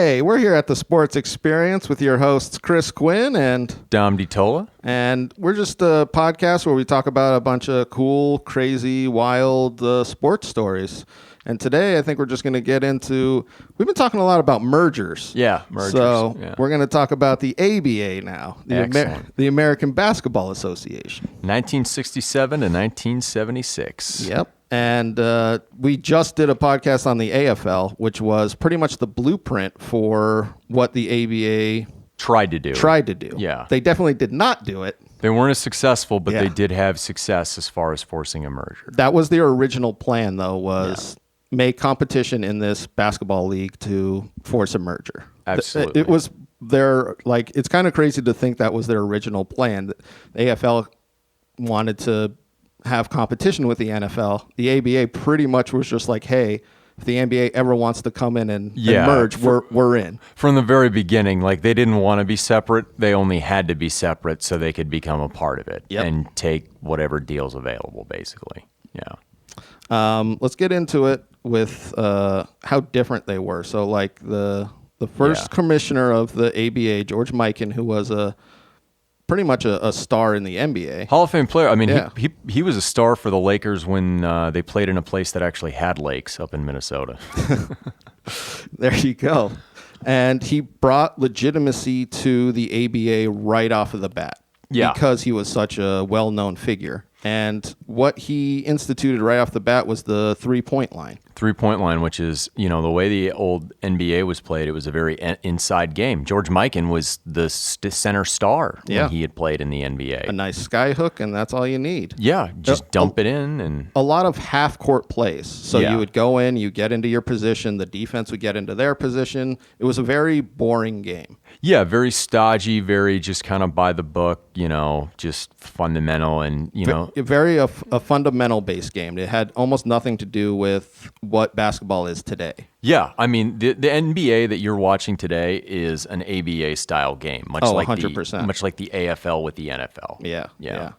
Hey, we're here at the Sports Experience with your hosts, Chris Quinn and Dom DiTolla. And we're just a podcast where we talk about a bunch of cool, crazy, wild sports stories. And today, I think we're just going to get into, we've been talking a lot about mergers. Yeah, mergers. So yeah. we're going to talk about the ABA now, the American Basketball Association. 1967 to 1976. Yep. And we just did a podcast on the AFL, which was pretty much the blueprint for what the ABA tried to do. Yeah. They definitely did not do it. They weren't as successful, but they did have success as far as forcing a merger. That was their original plan, though, was make competition in this basketball league to force a merger. Absolutely. It was their, like, it's kind of crazy to think that was their original plan. The AFL wanted to have competition with the NFL. The ABA pretty much was just like, hey, if the NBA ever wants to come in and merge, we're in. From the very beginning, like, they didn't want to be separate. They only had to be separate so they could become a part of it and take whatever deals available, basically. Yeah. Let's get into it with how different they were. So, like, the first commissioner of the ABA, George Mikan, who was pretty much a star in the NBA. Hall of Fame player. I mean, he was a star for the Lakers when they played in a place that actually had lakes up in Minnesota. There you go. And he brought legitimacy to the ABA right off of the bat because he was such a well-known figure. And what he instituted right off the bat was the three-point line. Three-point line, which is, the way the old NBA was played, it was a very inside game. George Mikan was the center star when he had played in the NBA. A nice sky hook, and that's all you need. Yeah, just dump it in. And a lot of half-court plays. So you would go in, you get into your position, the defense would get into their position. It was a very boring game. Yeah, very stodgy, very just kind of by the book, just fundamental and, Very a fundamental-based game. It had almost nothing to do with what basketball is today. Yeah, I mean, the NBA that you're watching today is an ABA-style game, much like 100%. Much like the AFL with the NFL. Yeah.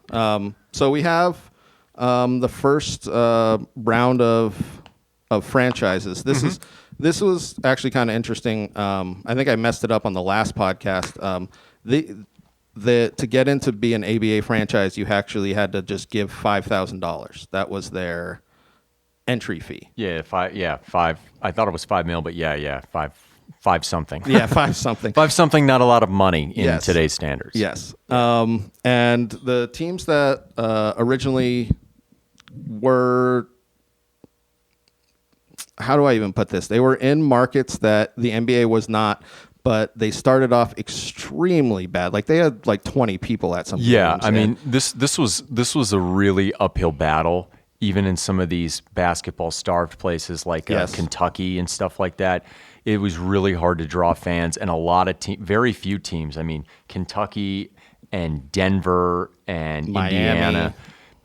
So we have the first round of franchises. This was actually kind of interesting. I think I messed it up on the last podcast. To get into be an ABA franchise, you actually had to just give $5,000. That was their entry fee. Five. I thought it was $5 million, but five something. Yeah, five something. Five something. Not a lot of money in today's standards. Yes. And the teams that originally were, how do I even put this? They were in markets that the NBA was not, but they started off extremely bad. Like, they had like 20 people at some games. Yeah, I mean, this was a really uphill battle, even in some of these basketball-starved places like Kentucky and stuff like that. It was really hard to draw fans, and a lot of very few teams. I mean, Kentucky and Denver and Miami. Indiana.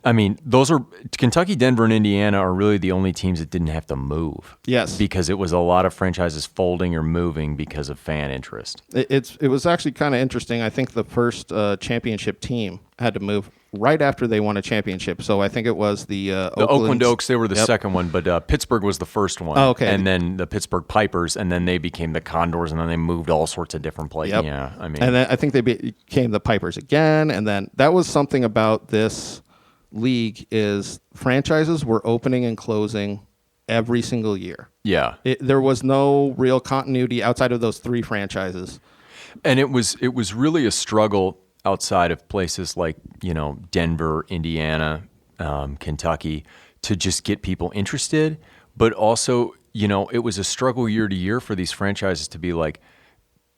I mean, those are Kentucky, Denver, and Indiana are really the only teams that didn't have to move. Yes, because it was a lot of franchises folding or moving because of fan interest. It was actually kind of interesting. I think the first championship team had to move right after they won a championship. So I think it was the Oakland Oaks. They were the second one, but Pittsburgh was the first one. Oh, okay, and then the Pittsburgh Pipers, and then they became the Condors, and then they moved all sorts of different places. Yep. Yeah, I mean, and then I think they became the Pipers again, and then that was something about this league is franchises were opening and closing every single year. Yeah. There was no real continuity outside of those three franchises. And it was really a struggle outside of places like, Denver, Indiana, Kentucky, to just get people interested. But also, it was a struggle year to year for these franchises to be like,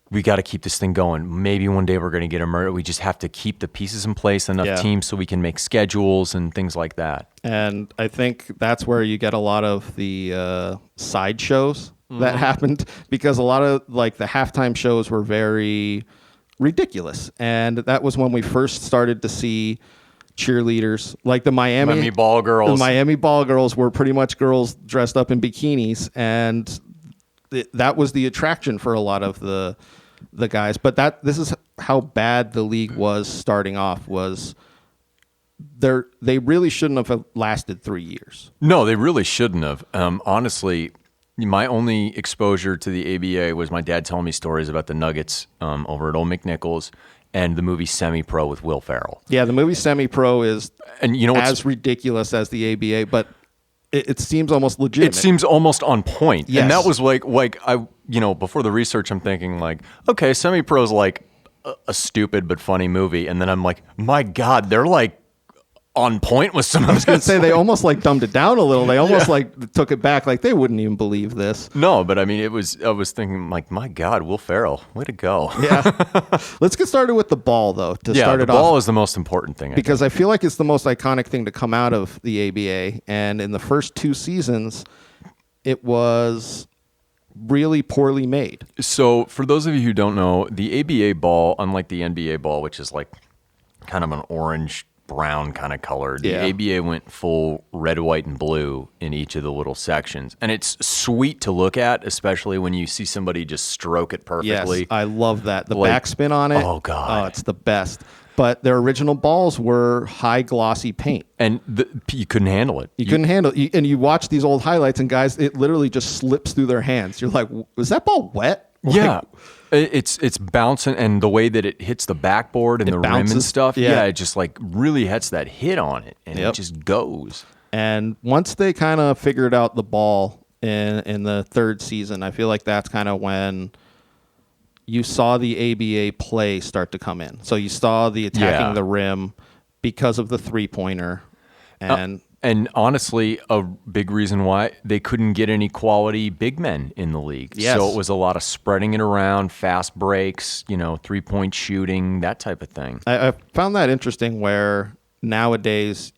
we got to keep this thing going. Maybe one day we're going to get a merger. We just have to keep the pieces in place, enough teams so we can make schedules and things like that. And I think that's where you get a lot of the side shows that happened, because a lot of like the halftime shows were very ridiculous. And that was when we first started to see cheerleaders, like the Miami Ball girls. The Miami Ball girls were pretty much girls dressed up in bikinis, and that was the attraction for a lot of the guys. But this is how bad the league was starting off. Was they really shouldn't have lasted 3 years. No, they really shouldn't have. Honestly, My only exposure to the ABA was my dad telling me stories about the Nuggets over at Old McNichols and the movie Semi-Pro with Will Ferrell. Yeah, the movie Semi-Pro is and you know as ridiculous as the ABA, but it seems almost legitimate. It seems almost on point. Yes. And that was like I before the research, I'm thinking like, okay, Semi-Pro's like a stupid but funny movie, and then I'm like, my God, they're like on point with some of this. I was going to say they almost like dumbed it down a little. They almost like took it back. Like they wouldn't even believe this. No, but I mean, I was thinking like, my God, Will Ferrell, way to go. Yeah. Let's get started with the ball though. To start it the ball off, is the most important thing. because I feel like it's the most iconic thing to come out of the ABA. And in the first 2 seasons, it was really poorly made. So for those of you who don't know, the ABA ball, unlike the NBA ball, which is like kind of an orange brown kind of colored. Yeah. The ABA went full red, white, and blue in each of the little sections. And it's sweet to look at, especially when you see somebody just stroke it perfectly. Yes, I love that. The Like, backspin on it. oh, God. Oh, it's the best. But their original balls were high glossy paint. And you couldn't handle it. You couldn't handle it. And you watch these old highlights, and guys, it literally just slips through their hands. You're like, was that ball wet? Yeah. It's bouncing, and the way that it hits the backboard and the rim and bounces. stuff, Yeah. it just like really hits that hit on it, and Yep. it just goes. And once they kind of figured out the ball in the 3rd season, I feel like that's kind of when you saw the ABA play start to come in. So you saw the attacking Yeah. the rim because of the 3-pointer. And honestly, a big reason why they couldn't get any quality big men in the league. Yes. So it was a lot of spreading it around, fast breaks, 3-point shooting, that type of thing. I found that interesting where nowadays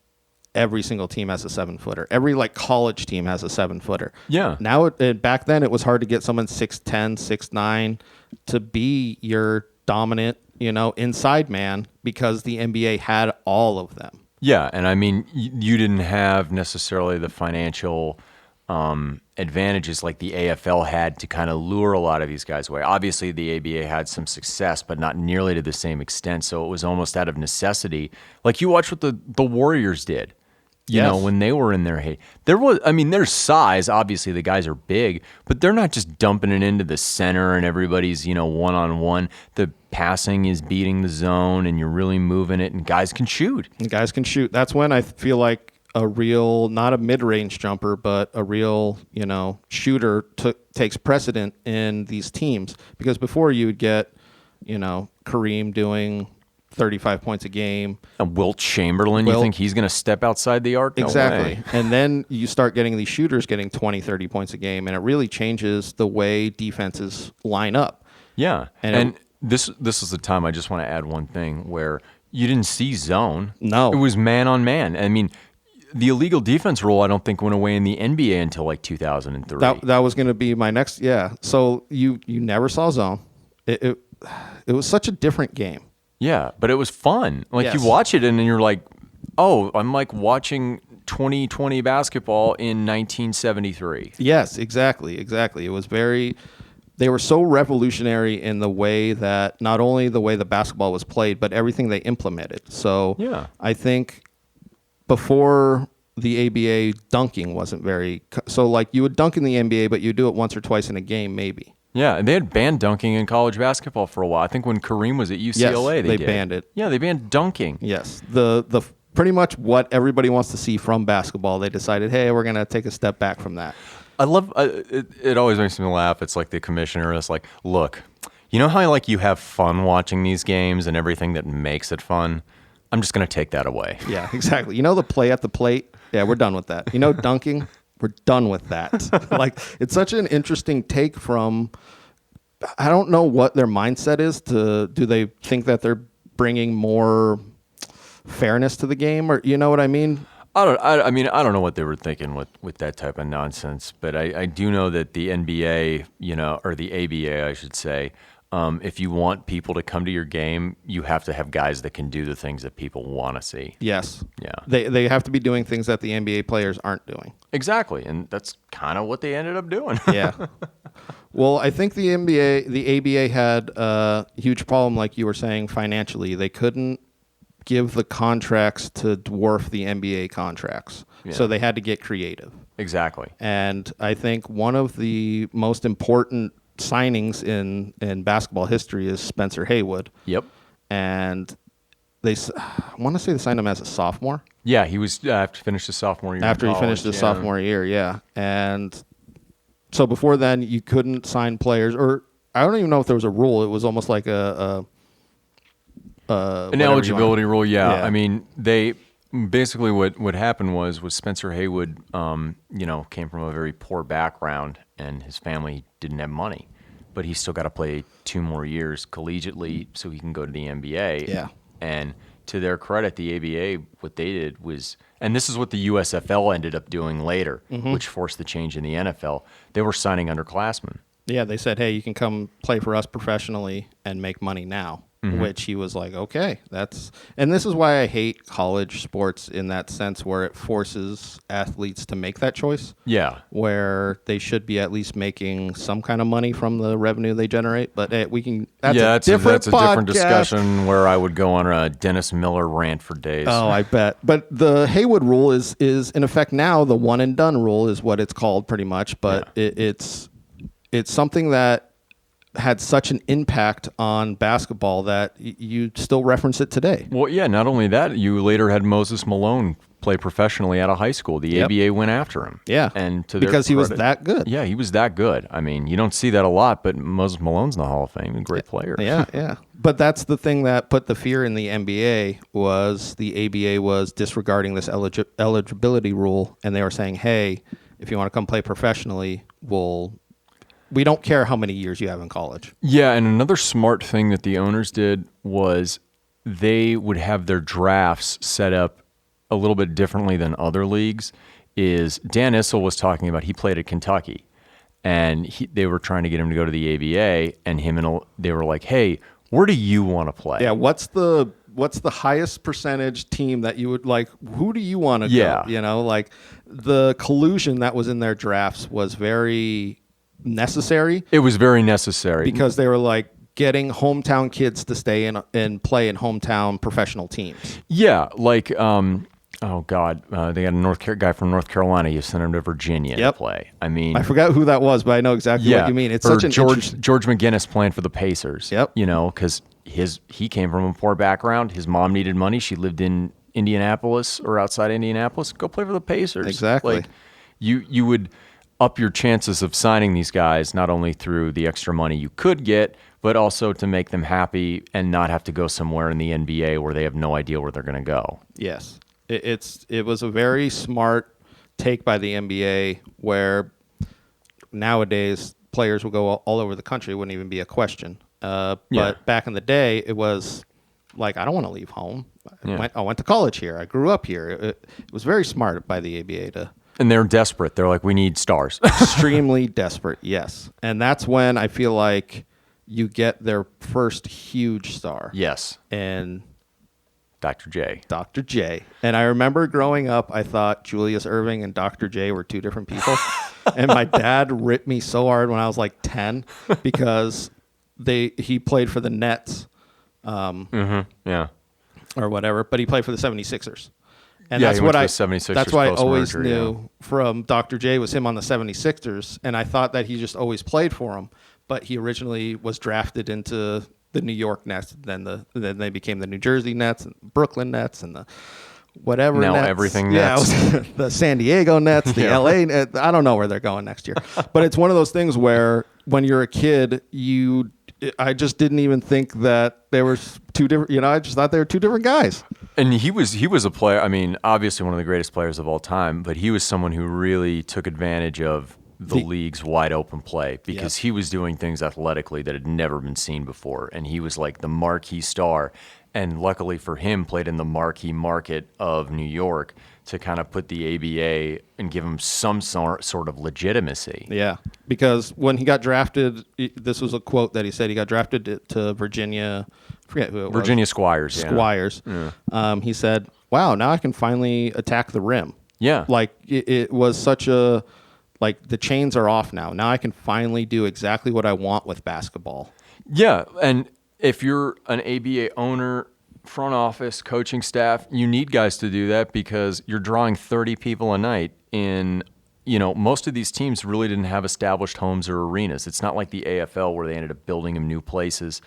every single team has a 7-footer. Every like college team has a 7-footer. Yeah. Now, back then it was hard to get someone 6'10", 6'9" to be your dominant, inside man because the NBA had all of them. Yeah, and I mean, you didn't have necessarily the financial advantages like the AFL had to kind of lure a lot of these guys away. Obviously, the ABA had some success, but not nearly to the same extent, so it was almost out of necessity. Like you watch what the Warriors did. Yes. When they were in their heyday. There's size. Obviously, the guys are big, but they're not just dumping it into the center and everybody's, one-on-one. The passing is beating the zone and you're really moving it, and guys can shoot. And guys can shoot. That's when I feel like a real, not a mid-range jumper, but a real, shooter takes precedent in these teams. Because before you would get, Kareem doing 35 points a game. And Wilt Chamberlain, you think he's going to step outside the arc? No Exactly. way. And then you start getting these shooters getting 20, 30 points a game, and it really changes the way defenses line up. Yeah. And this is the time I just want to add one thing where you didn't see zone. No. It was man on man. I mean, the illegal defense rule, I don't think went away in the NBA until like 2003. That was going to be my next, yeah. So you never saw zone. It was such a different game. Yeah, but it was fun. Like Yes. you watch it and then you're like, oh, I'm like watching 2020 basketball in 1973. Yes, exactly. It was they were so revolutionary in the way that not only the way the basketball was played, but everything they implemented. So Yeah. I think before the ABA, dunking wasn't so like you would dunk in the NBA, but you do it once or twice in a game, maybe. Yeah, and they had banned dunking in college basketball for a while. I think when Kareem was at UCLA, Yes, they they banned it. Yeah, they banned dunking. Yes, the pretty much what everybody wants to see from basketball. They decided, hey, we're gonna take a step back from that. I love it. Always makes me laugh. It's like the commissioner is like, look, you know how like you have fun watching these games and everything that makes it fun? I'm just going to take that away. Yeah, exactly. The play at the plate? Yeah, we're done with that. Dunking? We're done with that. Like, it's such an interesting take from, I don't know what their mindset is do they think that they're bringing more fairness to the game, or you know what I mean? I don't know what they were thinking with that type of nonsense, but I do know that the NBA, or the ABA, I should say, if you want people to come to your game, you have to have guys that can do the things that people want to see. Yes. Yeah. They have to be doing things that the NBA players aren't doing. Exactly, and that's kind of what they ended up doing. Yeah. Well, I think the ABA had a huge problem, like you were saying, financially. They couldn't give the contracts to dwarf the NBA contracts. So they had to get creative. Exactly. And I think one of the most important signings in basketball history is Spencer Haywood. Yep. And I want to say they signed him as a sophomore. Yeah, he was after he finished his sophomore year. After he finished his sophomore year, yeah. And so before then, you couldn't sign players, or I don't even know if there was a rule. It was almost like an eligibility rule. Yeah. I mean, they basically what happened was Spencer Haywood, came from a very poor background, and his family didn't have money, but he still got to play 2 more years collegiately so he can go to the NBA. Yeah. And to their credit, the ABA, what they did was, and this is what the USFL ended up doing later, which forced the change in the NFL. They were signing underclassmen. Yeah, they said, hey, you can come play for us professionally and make money now, which he was like, okay, and this is why I hate college sports in that sense where it forces athletes to make that choice. Yeah. Where they should be at least making some kind of money from the revenue they generate. But that's a different discussion where I would go on a Dennis Miller rant for days. Oh, I bet. But the Haywood rule is in effect now. The one and done rule is what it's called pretty much. But it's something that had such an impact on basketball that you still reference it today. Well, yeah, not only that, you later had Moses Malone play professionally out of high school. The ABA went after him. Yeah, and because he was that good. Yeah, he was that good. I mean, you don't see that a lot, but Moses Malone's in the Hall of Fame, a great player. Yeah. But that's the thing that put the fear in the NBA was the ABA was disregarding this eligibility rule, and they were saying, hey, if you want to come play professionally, we don't care how many years you have in college. Yeah, and another smart thing that the owners did was they would have their drafts set up a little bit differently than other leagues. Is Dan Issel was talking about, he played at Kentucky, and they were trying to get him to go to the ABA, and they were like, hey, where do you want to play? Yeah, what's the highest percentage team that you would like? Who do you want to go? Like the collusion that was in their drafts was very necessary. It was very necessary because they were like getting hometown kids to stay in and play in hometown professional teams. Yeah, like they got a guy from North Carolina. You sent him to Virginia to play. I mean, I forgot who that was, but I know exactly what you mean. It's such an George McGinnis playing for the Pacers. Yep. Because he came from a poor background. His mom needed money. She lived in Indianapolis or outside Indianapolis. Go play for the Pacers. Exactly. Like you would up your chances of signing these guys, not only through the extra money you could get, but also to make them happy and not have to go somewhere in the NBA where they have no idea where they're going to go. Yes. It was a very smart take by the NBA where nowadays players will go all over the country. It wouldn't even be a question. But back in the day, it was like, I don't want to leave home. I went to college here. I grew up here. It was very smart by the ABA to... And they're desperate. They're like, we need stars. Extremely desperate, yes. And that's when I feel like you get their first huge star. Yes. And Dr. J. Dr. J. And I remember growing up, I thought Julius Erving and Dr. J were two different people. And my dad ripped me so hard when I was like 10 because he played for the Nets. Yeah. Or whatever, but he played for the 76ers. And yeah, that's what that's what I always knew from Dr. J was him on the 76ers, and I thought that he just always played for him, but he originally was drafted into the New York Nets, then they became the New Jersey Nets and Brooklyn Nets and the whatever now Nets. Everything Nets. Yeah, the San Diego Nets, the LA Nets. I don't know where they're going next year. But it's one of those things where when you're a kid, I just didn't even think that there was two different, I just thought they were two different guys. And he was a player, I mean, obviously one of the greatest players of all time, but he was someone who really took advantage of the league's wide open play because he was doing things athletically that had never been seen before. And he was like the marquee star. And luckily for him, played in the marquee market of New York to kind of put the ABA and give him some sort of legitimacy. Yeah, because when he got drafted, this was a quote that he said, he got drafted to Virginia, I forget who it was. Virginia Squires. Squires. Yeah. He said, wow, now I can finally attack the rim. Yeah. Like it was such a, like the chains are off now. Now I can finally do exactly what I want with basketball. Yeah, and if you're an ABA owner, front office, coaching staff, you need guys to do that because you're drawing 30 people a night in, most of these teams really didn't have established homes or arenas. It's not like the AFL where they ended up building them new places.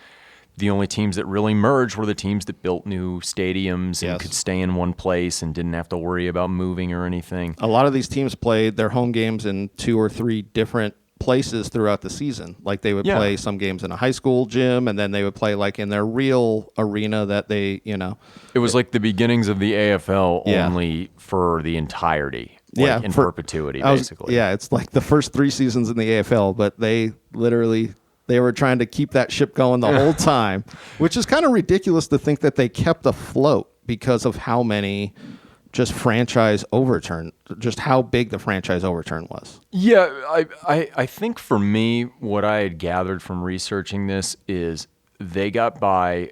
The only teams that really merged were the teams that built new stadiums and could stay in one place and didn't have to worry about moving or anything. A lot of these teams played their home games in 2 or 3 different places throughout the season. Like they would play some games in a high school gym, and then they would play like in their real arena that they, It was like the beginnings of the AFL only for the entirety. In perpetuity, basically. It's like the first 3 seasons in the AFL, but they were trying to keep that ship going the whole time, which is kind of ridiculous to think that they kept afloat because of how many just franchise overturn, just how big the franchise overturn was. Yeah, I think for me, what I had gathered from researching this is they got by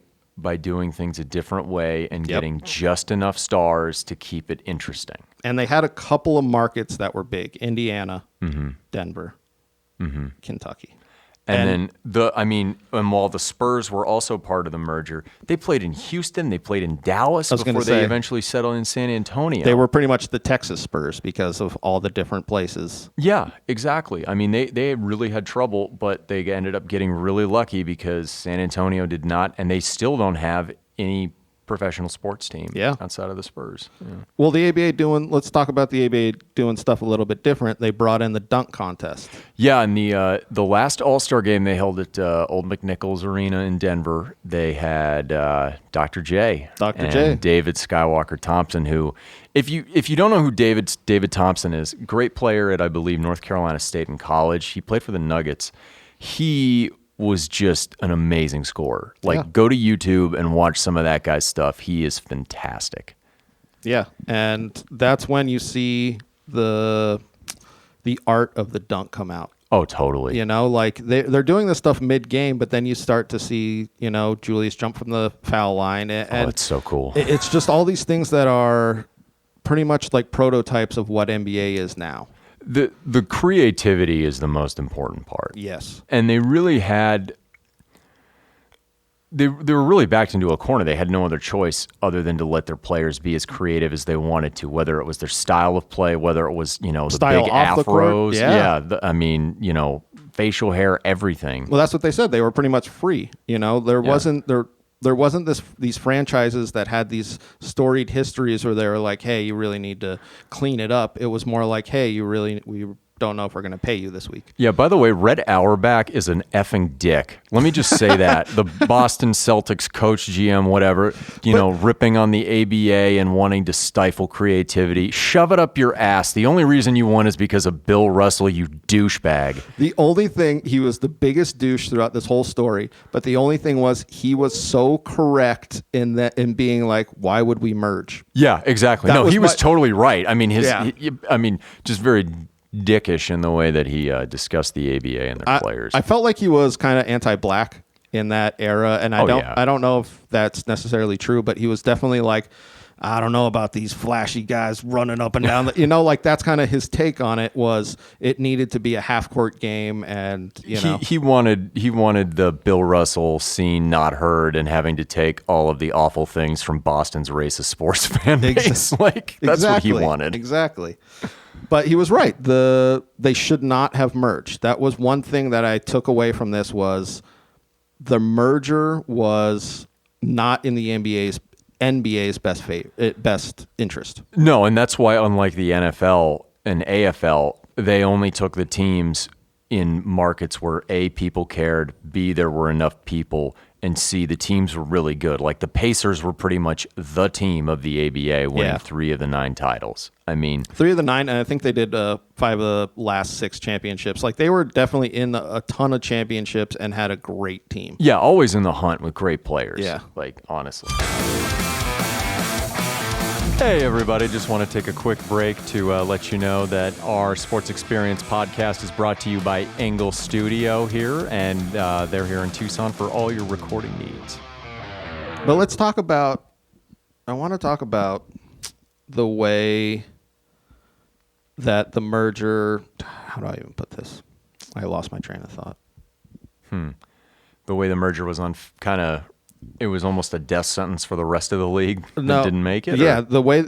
doing things a different way and getting just enough stars to keep it interesting. And they had a couple of markets that were big: Indiana, Denver, Kentucky. And while the Spurs were also part of the merger, they played in Houston, they played in Dallas before they eventually settled in San Antonio. They were pretty much the Texas Spurs because of all the different places. Yeah, exactly. I mean, they really had trouble, but they ended up getting really lucky because San Antonio did not, and they still don't have any professional sports team outside of the Spurs. Yeah. Well, the ABA let's talk about the ABA doing stuff a little bit different. They brought in the dunk contest. Yeah, and the last All-Star game they held at Old McNichols Arena in Denver, they had Dr. J. David Skywalker Thompson, who, if you don't know who David Thompson is, great player at, I believe, North Carolina State in college. He played for the Nuggets. He was just an amazing scorer. Go to YouTube and watch some of that guy's stuff. He is fantastic. Yeah, and that's when you see the art of the dunk come out. Oh, totally. They're doing this stuff mid-game, but then you start to see, Julius jump from the foul line. And it's so cool. It's just all these things that are pretty much like prototypes of what NBA is now. The creativity is the most important part. Yes. And they really had... They were really backed into a corner. They had no other choice other than to let their players be as creative as they wanted to, whether it was their style of play, whether it was, the style big off afros. The court. Facial hair, everything. Well, that's what they said. They were pretty much free. There wasn't these franchises that had these storied histories where they were like, hey, you really need to clean it up. It was more like, hey, we don't know if we're going to pay you this week. Yeah, by the way, Red Auerbach is an effing dick. Let me just say that. The Boston Celtics coach, GM, whatever, ripping on the ABA and wanting to stifle creativity. Shove it up your ass. The only reason you won is because of Bill Russell, you douchebag. The only thing, he was the biggest douche throughout this whole story, but the only thing was he was so correct in being like, why would we merge? Yeah, exactly. He was totally right. I mean, just very dickish in the way that he discussed the ABA and their players. I felt like he was kind of anti-black in that era, and I don't know if that's necessarily true, but he was definitely like, I don't know about these flashy guys running up and down. That's kind of his take on it. Was it needed to be a half-court game, and he wanted the Bill Russell seen not heard and having to take all of the awful things from Boston's racist sports fan base. That's what he wanted. Exactly. But he was right. They should not have merged. That was one thing that I took away from this was the merger was not in the NBA's best interest. No, and that's why, unlike the NFL and AFL, they only took the teams in markets where A, people cared, B, there were enough people, and C, the teams were really good. Like the Pacers were pretty much the team of the ABA, winning 3 of the 9 titles. I mean, 3 of the 9, and I think they did 5 of the last 6 championships. Like they were definitely in a ton of championships and had a great team. Yeah, always in the hunt with great players. Yeah. Honestly. Hey, everybody. Just want to take a quick break to let you know that our Sports Experience podcast is brought to you by Engle Studio here, and they're here in Tucson for all your recording needs. But I want to talk about the way that the merger, how do I even put this? I lost my train of thought. The way the merger was kind of it was almost a death sentence for the rest of the league that No, didn't make it? Yeah, or? the way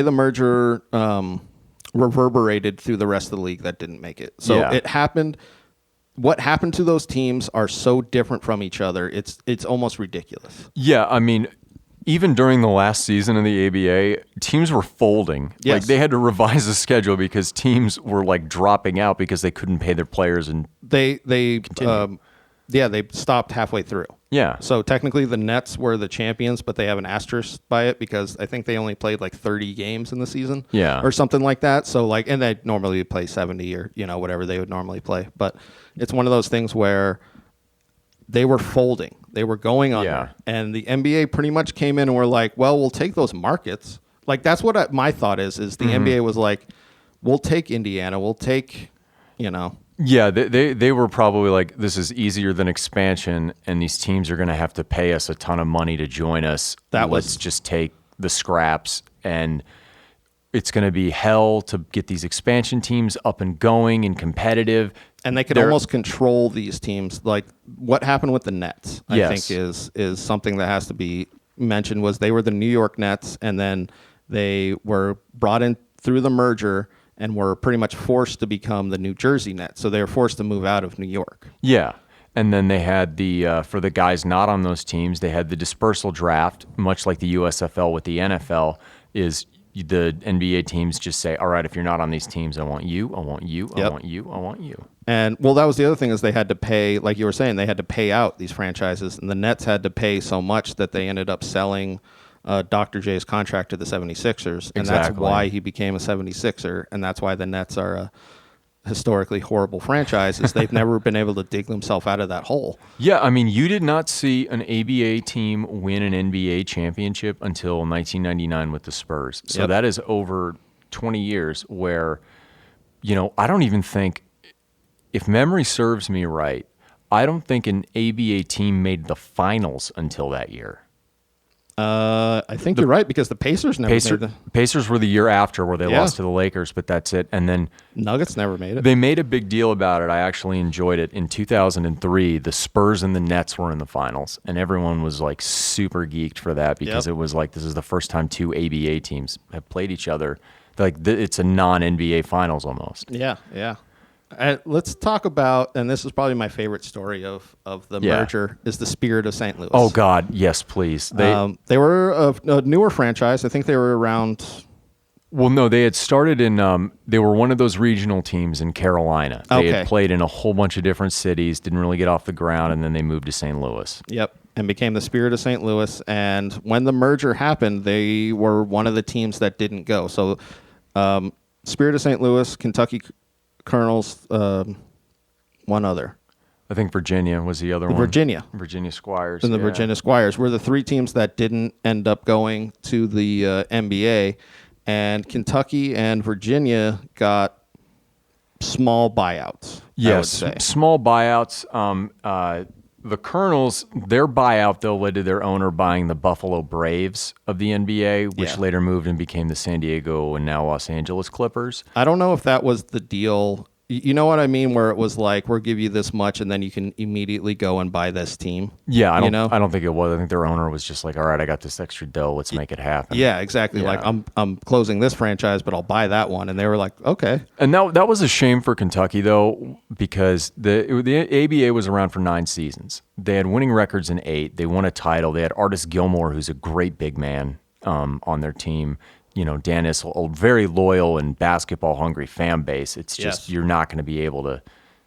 the merger reverberated through the rest of the league that didn't make it. So Yeah. it happened. What happened to those teams are so different from each other. It's almost ridiculous. Yeah, I mean, even during the last season of the ABA, teams were folding. Yes. Like they had to revise the schedule because teams were like dropping out because they couldn't pay their players and They stopped halfway through. yeah. So technically the Nets were the champions, but they have an asterisk by it because I think they only played like 30 games in the season. Yeah. Or something like that. So like, and they normally play 70 or, whatever they would normally play. But it's one of those things where they were folding. They were going under. Yeah. And the NBA pretty much came in and were like, well, we'll take those markets. Like that's what my thought is the NBA was like, we'll take Indiana. We'll take, Yeah, they were probably like, this is easier than expansion, and these teams are going to have to pay us a ton of money to join us. Let's just take the scraps, and it's going to be hell to get these expansion teams up and going and competitive. And they could almost control these teams. Like what happened with the Nets, I think is something that has to be mentioned. Was they were the New York Nets, and then they were brought in through the merger and were pretty much forced to become the New Jersey Nets. So they were forced to move out of New York. Yeah. And then they had for the guys not on those teams, they had the dispersal draft, much like the USFL with the NFL, is the NBA teams just say, all right, if you're not on these teams, I want you, I want you, I want you, I want you. And, well, that was the other thing is they had to pay, like you were saying, they had to pay out these franchises. And the Nets had to pay so much that they ended up selling Dr. J's contract to the 76ers. And that's why he became a 76er. And that's why the Nets are a historically horrible franchise, is they've never been able to dig themselves out of that hole. Yeah, I mean, you did not see an ABA team win an NBA championship until 1999 with the Spurs. So that is over 20 years where, I don't even think, if memory serves me right, I don't think an ABA team made the finals until that year. I think you're right because the Pacers never made the... Pacers were the year after where they lost to the Lakers, but that's it. And then Nuggets never made it. They made a big deal about it. I actually enjoyed it. In 2003, the Spurs and the Nets were in the finals, and everyone was like super geeked for that because it was like this is the first time two ABA teams have played each other. Like it's a non-NBA finals almost. Yeah. Let's talk about, and this is probably my favorite story of the merger, is the Spirit of St. Louis. Oh, God. Yes, please. They were a newer franchise. I think they were around... Well, no, they had started in... they were one of those regional teams in Carolina. They had played in a whole bunch of different cities, didn't really get off the ground, and then they moved to St. Louis. Yep, and became the Spirit of St. Louis. And when the merger happened, they were one of the teams that didn't go. So Spirit of St. Louis, Kentucky... Colonels, one other. I think Virginia was the other one. Virginia Squires. And the Virginia Squires were the three teams that didn't end up going to the NBA. And Kentucky and Virginia got small buyouts. Yes, small buyouts. The Colonels, their buyout, though, led to their owner buying the Buffalo Braves of the NBA, which later moved and became the San Diego and now Los Angeles Clippers. I don't know if that was the deal. You know what I mean? Where it was like, we'll give you this much, and then you can immediately go and buy this team. Yeah, I don't think it was. I think their owner was just like, all right, I got this extra dough. Let's make it happen. Yeah, exactly. Yeah. Like, I'm closing this franchise, but I'll buy that one. And they were like, okay. And that was a shame for Kentucky, though, because the ABA was around for 9 seasons. They had winning records in 8. They won a title. They had Artis Gilmore, who's a great big man on their team. Dan Issel, a very loyal and basketball-hungry fan base. It's just you're not going to be able to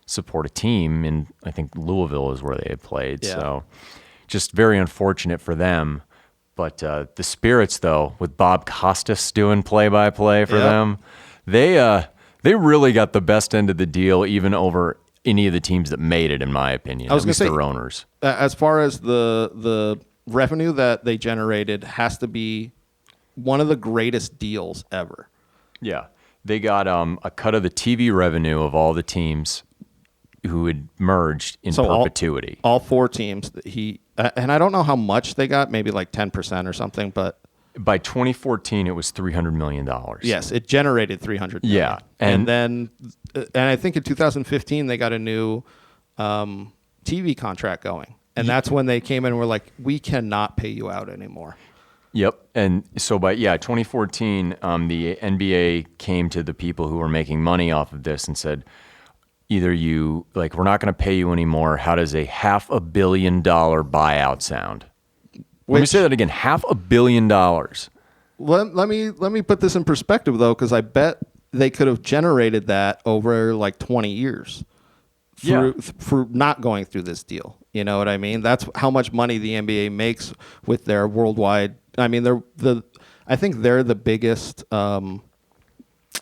support a team, and I think Louisville is where they had played. Yeah. So just very unfortunate for them. But the Spirits, though, with Bob Costas doing play-by-play for them, they really got the best end of the deal, even over any of the teams that made it, in my opinion. I was going to say, their owners. As far as the revenue that they generated has to be one of the greatest deals ever. Yeah. They got a cut of the TV revenue of all the teams who had merged in perpetuity. All 4 teams. And I don't know how much they got, maybe like 10% or something, but... By 2014, it was $300 million. Yes, it generated $300 million. Yeah. And I think in 2015, they got a new TV contract going. And that's when they came in and were like, we cannot pay you out anymore. Yep. And so by 2014, the NBA came to the people who were making money off of this and said, either you, like, we're not going to pay you anymore. How does a $500 million buyout sound? Let me say that again, $500 million. Let me put this in perspective, though, because I bet they could have generated that over like 20 years for not going through this deal. You know what I mean? That's how much money the NBA makes with their worldwide. I mean, I think they're the biggest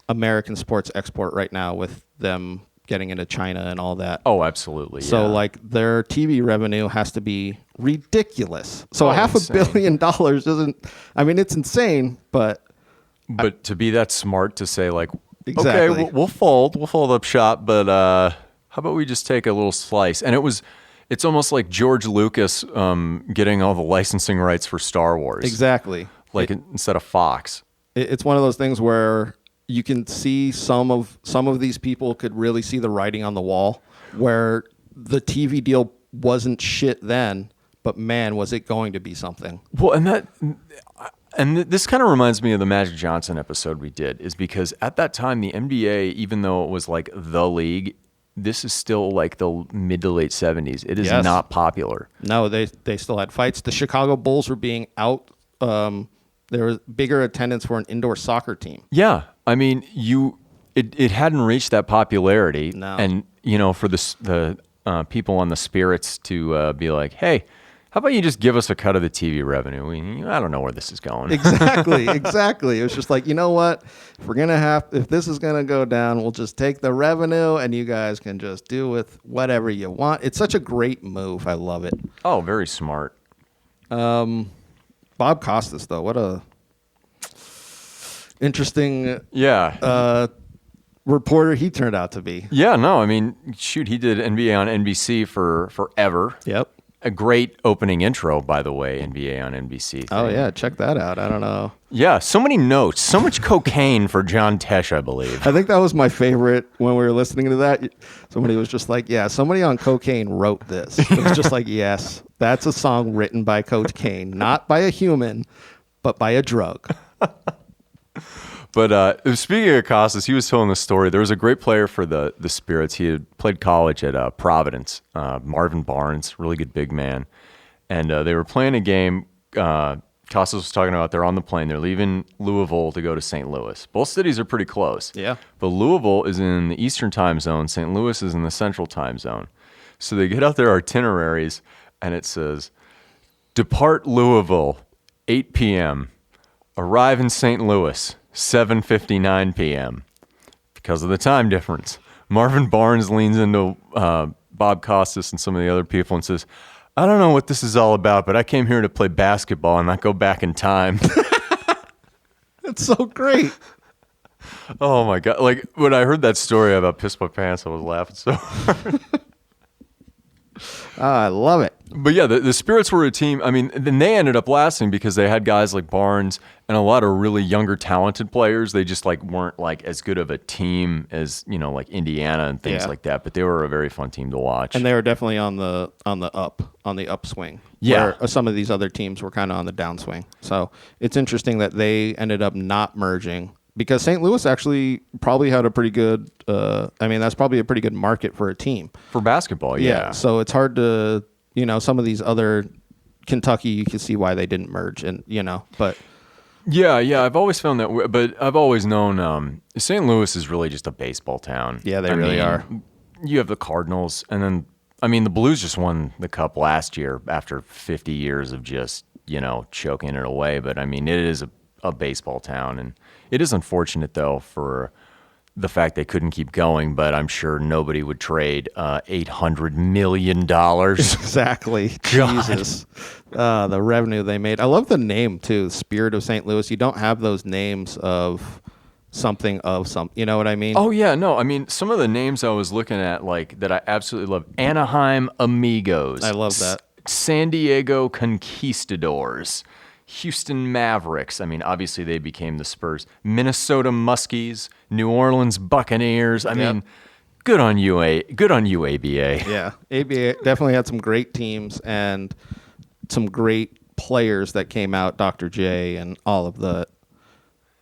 American sports export right now, with them getting into China and all that. Oh, absolutely. So like their TV revenue has to be ridiculous. So $500 million doesn't. I mean, it's insane, but to be that smart to say like, exactly. Okay, we'll fold up shop, but how about we just take a little slice? And it's almost like George Lucas getting all the licensing rights for Star Wars. Exactly. Like instead of Fox. It's one of those things where you can see some of these people could really see the writing on the wall, where the TV deal wasn't shit then, but man, was it going to be something. Well, and this kind of reminds me of the Magic Johnson episode we did, is because at that time, the NBA, even though it was like the league, this is still like the mid to late 70s. It is not popular. No, they still had fights. The Chicago Bulls were being out. There was bigger attendance for an indoor soccer team. Yeah. I mean, it hadn't reached that popularity. No. And, for the people on the Spirits to be like, hey, how about you just give us a cut of the TV revenue? I don't know where this is going. Exactly. It was just like, you know what? If this is going to go down, we'll just take the revenue and you guys can just do with whatever you want. It's such a great move. I love it. Oh, very smart. Bob Costas, though, what a interesting reporter he turned out to be. Yeah, no, I mean, shoot, he did NBA on NBC for forever. Yep. A great opening intro, by the way, NBA on NBC thing. Oh, yeah, check that out. I don't know. Yeah, so many notes, so much cocaine for John Tesh, I believe. I think that was my favorite when we were listening to that. Somebody was just like, yeah, somebody on cocaine wrote this. It was just like, yes, that's a song written by cocaine, not by a human, but by a drug. But speaking of Costas, he was telling the story. There was a great player for the Spirits. He had played college at Providence, Marvin Barnes, really good big man. And they were playing a game. Costas was talking about they're on the plane. They're leaving Louisville to go to St. Louis. Both cities are pretty close. Yeah. But Louisville is in the Eastern time zone. St. Louis is in the Central time zone. So they get out their itineraries, and it says, depart Louisville, 8 p.m., arrive in St. Louis, 7:59 p.m. Because of the time difference. Marvin Barnes leans into Bob Costas and some of the other people and says, I don't know what this is all about, but I came here to play basketball and not go back in time. That's so great. Oh, my God. Like, when I heard that story about Piss My Pants, I was laughing so hard. I love it. But yeah, the Spirits were a team. I mean, then they ended up lasting because they had guys like Barnes and a lot of really younger, talented players. They just like weren't like as good of a team as like Indiana and things like that. But they were a very fun team to watch. And they were definitely on the upswing. Yeah, where some of these other teams were kind of on the downswing. So it's interesting that they ended up not merging. Because St. Louis actually probably had a pretty good, that's probably a pretty good market for a team. For basketball, yeah. So it's hard to, some of these other, Kentucky, you can see why they didn't merge but. Yeah, I've always found that, but I've always known St. Louis is really just a baseball town. Yeah, they really are. You have the Cardinals, and then, the Blues just won the Cup last year after 50 years of just, choking it away. But, it is a baseball town, and it is unfortunate, though, for the fact they couldn't keep going, but I'm sure nobody would trade $800 million. Exactly. Jesus. The revenue they made. I love the name, too, Spirit of St. Louis. You don't have those names of something, you know what I mean? Oh, yeah, no. Some of the names I was looking at, like, that I absolutely love. Anaheim Amigos. I love that. San Diego Conquistadors. Houston Mavericks. Obviously they became the Spurs. Minnesota Muskies, New Orleans Buccaneers. Good on you, ABA. Yeah, ABA definitely had some great teams and some great players that came out, Dr. J and all of the,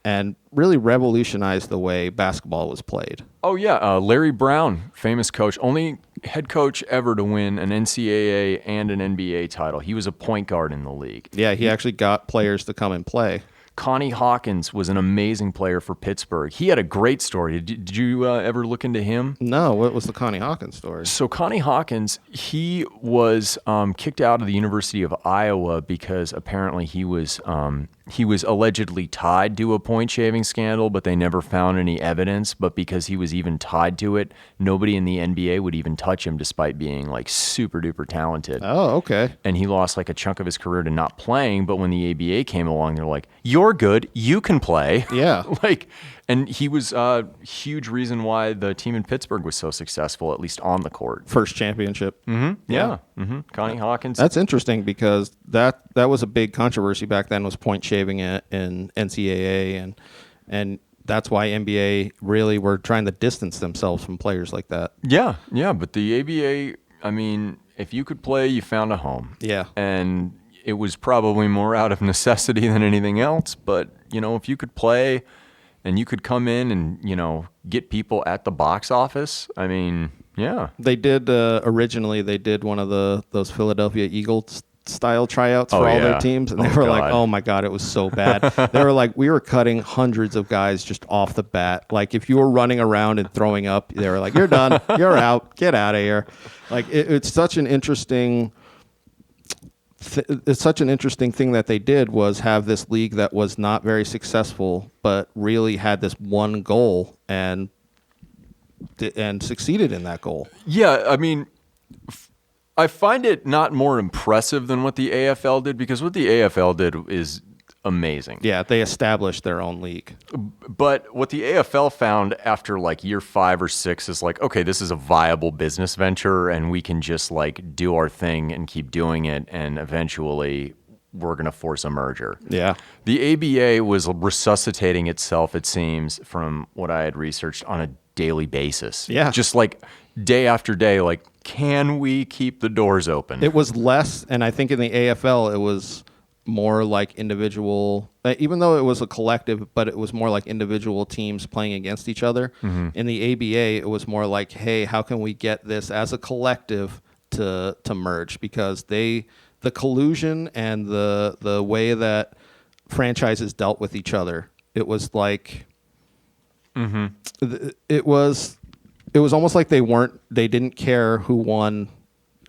and really revolutionized the way basketball was played. Oh, yeah. Larry Brown, famous coach, only head coach ever to win an NCAA and an NBA title. He was a point guard in the league. Yeah, he actually got players to come and play. Connie Hawkins was an amazing player for Pittsburgh. He had a great story. Did you ever look into him? No, what was the Connie Hawkins story? So Connie Hawkins, he was kicked out of the University of Iowa because apparently he was allegedly tied to a point shaving scandal, but they never found any evidence. But because he was even tied to it, nobody in the NBA would even touch him despite being like super duper talented. Oh, okay. And he lost like a chunk of his career to not playing. But when the ABA came along, they're like, "You're good, you can play." Yeah. And he was a huge reason why the team in Pittsburgh was so successful, at least on the court. First championship. Mm-hmm. Yeah. Mm-hmm. Connie Hawkins. That's interesting because that was a big controversy back then, was point shaving in NCAA, and that's why NBA really were trying to distance themselves from players like that. Yeah. But the ABA, I mean, if you could play, you found a home. Yeah. And it was probably more out of necessity than anything else. But, if you could play and you could come in and, get people at the box office, I mean, yeah. They did, originally, they did one of those Philadelphia Eagles style tryouts for all their teams. And they were like, oh my God, it was so bad. They were like, we were cutting hundreds of guys just off the bat. Like if you were running around and throwing up, they were like, you're done, you're out, get out of here. Like it's such an interesting it's such an interesting thing that they did, was have this league that was not very successful, but really had this one goal and succeeded in that goal. Yeah, I mean, I find it not more impressive than what the AFL did, because what the AFL did is amazing. Yeah, they established their own league. But what the AFL found after like year 5 or 6 is like, okay, this is a viable business venture and we can just like do our thing and keep doing it, and eventually we're going to force a merger. Yeah. The ABA was resuscitating itself, it seems, from what I had researched, on a daily basis. Yeah. Just like day after day, like, can we keep the doors open? It was less, and I think in the AFL it was more like individual, even though it was a collective, but it was more like individual teams playing against each other. Mm-hmm. In the ABA, it was more like, hey, how can we get this as a collective to merge? Because the collusion and the way that franchises dealt with each other, it was like, it was almost like they didn't care who won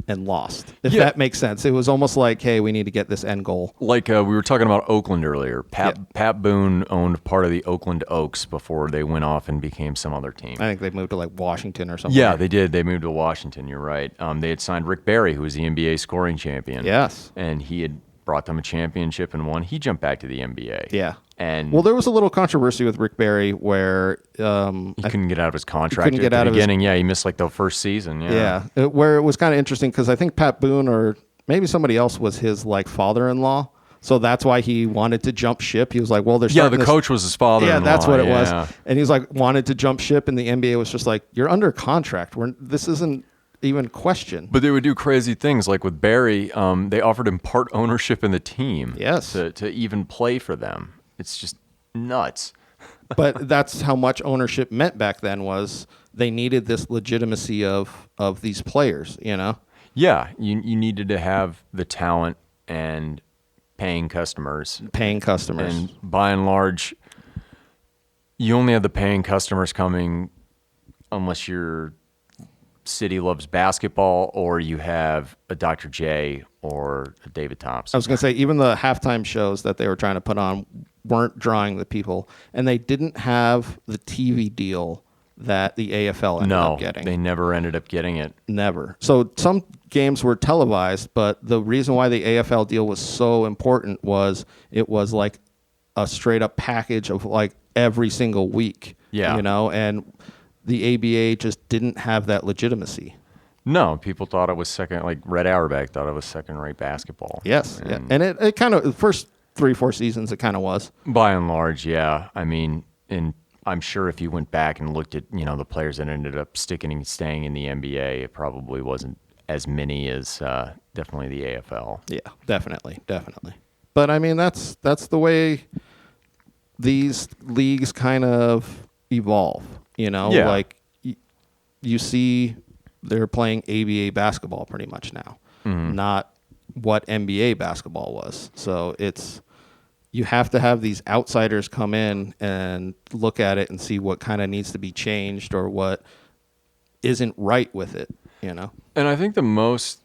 and lost, if that makes sense. It was almost like, hey, we need to get this end goal. Like we were talking about Oakland earlier. Pat Boone owned part of the Oakland Oaks before they went off and became some other team. I think they moved to like Washington or something. Yeah, they did. They moved to Washington. You're right. They had signed Rick Barry, who was the NBA scoring champion. Yes. And he had brought them a championship and won. He jumped back to the NBA. Yeah. And well, there was a little controversy with Rick Barry where he couldn't get out of his contract at the beginning. Yeah, he missed like the first season. Yeah, where it was kind of interesting because I think Pat Boone or maybe somebody else was his like father-in-law. So that's why he wanted to jump ship. He was like, well, the coach was his father-in-law. Yeah, that's what it was. And he's like, wanted to jump ship, and the NBA was just like, you're under contract. This isn't even question. But they would do crazy things, like with Barry, they offered him part ownership in the team. Yes. To even play for them. It's just nuts. But that's how much ownership meant back then, was they needed this legitimacy of these players, Yeah, you needed to have the talent and paying customers. And by and large, you only have the paying customers coming unless your city loves basketball or you have a Dr. J or a David Thompson. I was going to say, even the halftime shows that they were trying to put on weren't drawing the people, and they didn't have the TV deal that the AFL ended up getting. No, they never ended up getting it. Never. So some games were televised, but the reason why the AFL deal was so important was it was like a straight up package of like every single week. Yeah. And the ABA just didn't have that legitimacy. No, people thought it was second, like Red Auerbach thought it was second-rate basketball. Yes, and it kind of, the first 3-4 seasons, it kind of was. By and large, yeah. I mean, I'm sure if you went back and looked at, the players that ended up staying in the NBA, it probably wasn't as many as definitely the AFL. Yeah, definitely. But I mean, that's the way these leagues kind of evolve. Yeah. Like you see, they're playing ABA basketball pretty much now, not what NBA basketball was. So you have to have these outsiders come in and look at it and see what kind of needs to be changed or what isn't right with it. And I think the most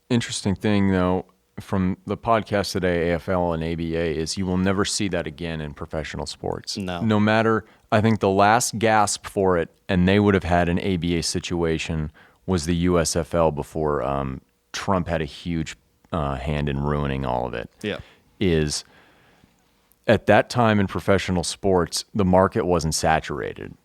interesting thing, though, from the podcast today, AFL and ABA, is you will never see that again in professional sports. No matter, I think the last gasp for it, and they would have had an ABA situation, was the USFL before Trump had a huge hand in ruining all of it. Yeah. Is at that time in professional sports, the market wasn't saturated.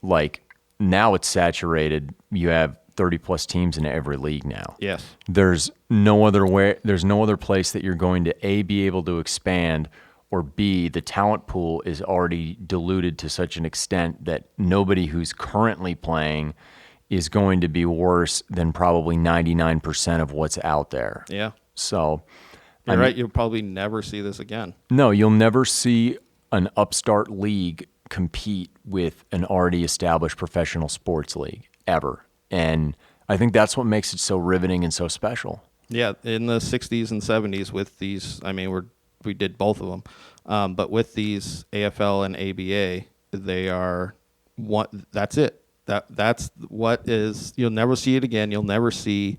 Like now it's saturated. You have 30 plus teams in every league now. Yes. There's no other place that you're going to A, be able to expand, or B, the talent pool is already diluted to such an extent that nobody who's currently playing is going to be worse than probably 99% of what's out there. Yeah. So you're right. You'll probably never see this again. No, you'll never see an upstart league compete with an already established professional sports league ever. And I think that's what makes it so riveting and so special. Yeah, in the 60s and 70s with these, I mean, we did both of them. But with these AFL and ABA, they are that's it. That's what is, you'll never see it again. You'll never see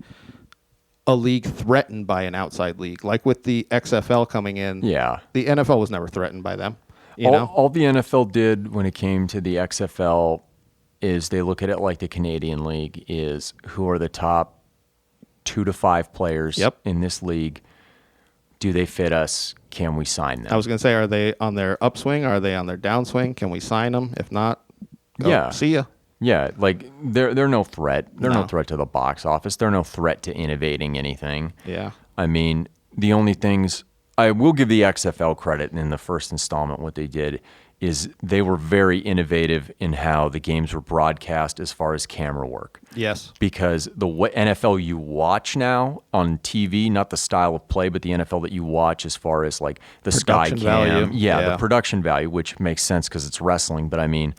a league threatened by an outside league. Like with the XFL coming in, yeah, the NFL was never threatened by them. All the NFL did when it came to the XFL is they look at it like the Canadian League is who are the top 2 to 5 players in this league. Do they fit us? Can we sign them? I was going to say, are they on their upswing? Are they on their downswing? Can we sign them? If not, see ya. Yeah, like they're no threat. They're no threat to the box office. They're no threat to innovating anything. Yeah. I mean, the only things I will give the XFL credit in the first installment, what they did is they were very innovative in how the games were broadcast as far as camera work. Yes. Because the NFL you watch now on TV, not the style of play, but the NFL that you watch as far as like the production Sky value. Cam. Yeah, the production value, which makes sense because it's wrestling. But I mean,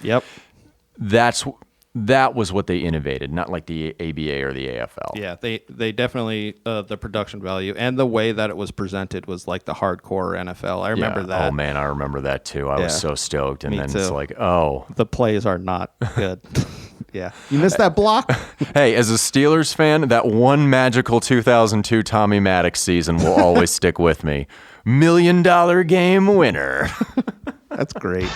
that was what they innovated, not like the ABA or the AFL. Yeah, they definitely, the production value and the way that it was presented was like the hardcore NFL. I remember that. Oh, man, I remember that too. I was so stoked. And Me then too. It's like, oh. The plays are not good. Yeah. You missed that block? Hey, as a Steelers fan, that one magical 2002 Tommy Maddox season will always stick with me. $1 million game winner. That's great.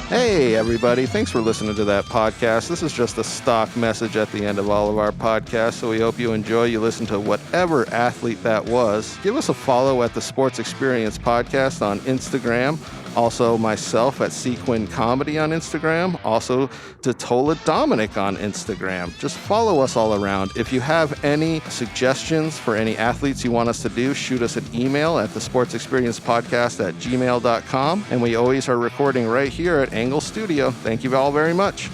Hey, everybody. Thanks for listening to that podcast. This is just a stock message at the end of all of our podcasts, so we hope you enjoy. You listen to whatever athlete that was. Give us a follow at the Sports Experience Podcast on Instagram. Also, myself at Quinn Comedy on Instagram. Also, DiTolla Dominic on Instagram. Just follow us all around. If you have any suggestions for any athletes you want us to do, shoot us an email at thesportsexperiencepodcast@gmail.com. And we always are recording right here at Engle Studio. Thank you all very much.